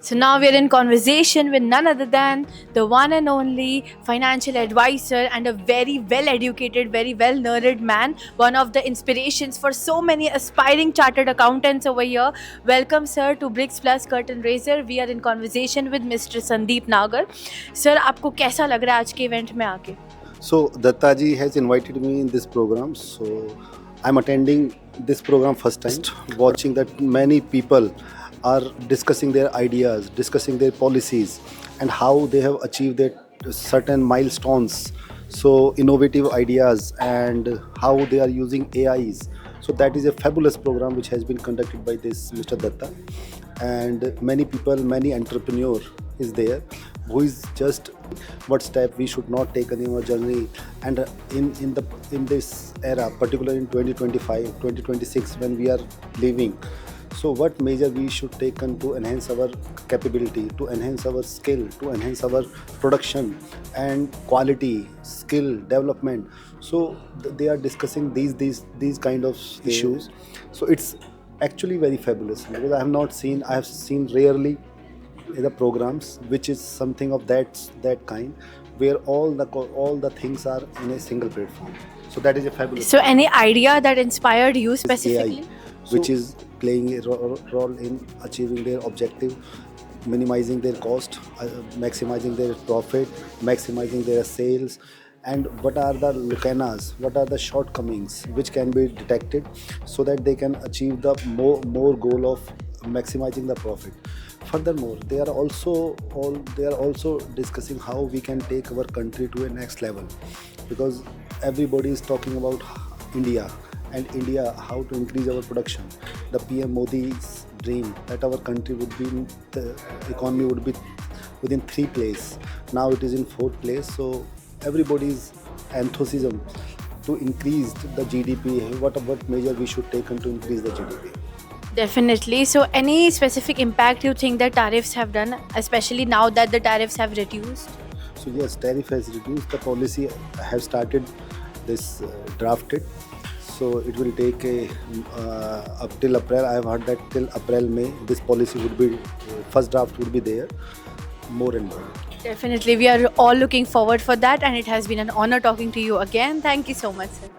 So now we are in conversation with none other than the one and only financial advisor and a very well educated, very well learned man, one of the inspirations for so many aspiring chartered accountants over here. Welcome, sir, to Bricks Plus Curtain Raiser. We are in conversation with Mr. Sandeep Nagar. Sir, आपको कैसा लग रहा है आज के event में आके? So Dattaji has invited me in this program. So I'm attending this program first time, watching that many people are discussing their ideas, discussing their policies, and how they have achieved their certain milestones. So innovative ideas and how they are using AIs. So that is a fabulous program which has been conducted by this Mr. Datta, and many people, many entrepreneur is there who is just what step we should not take in our journey. And in this era, particularly in 2025 2026 when we are living, so what measure we should take on to enhance our capability, to enhance our skill, to enhance our production and quality skill development. So they are discussing these kind of issues. So it's actually very fabulous because I have seen rarely the programs which is something of that kind, where all the things are in a single platform. So that is a fabulous. So any idea that inspired you specifically? AI, which is playing a role in achieving their objective, minimizing their cost, maximizing their profit, maximizing their sales, and what are the lucanas, what are the shortcomings which can be detected, so that they can achieve the more goal of maximizing the profit. Furthermore, they are also discussing how we can take our country to a next level, because everybody is talking about India and India, how to increase our production. The PM Modi's dream that our country would be the economy would be within 3 place. Now it is in 4th place. So everybody's enthusiasm to increase the GDP. What measure we should take to increase the GDP? Definitely. So, any specific impact you think that tariffs have done, especially now that the tariffs have reduced? So yes, tariff has reduced. The policy have started this drafted. So it will take up till April. I have heard that till April, May, this policy would be first draft would be there, more and more. Definitely. We are all looking forward for that, and it has been an honor talking to you again. Thank you so much, sir.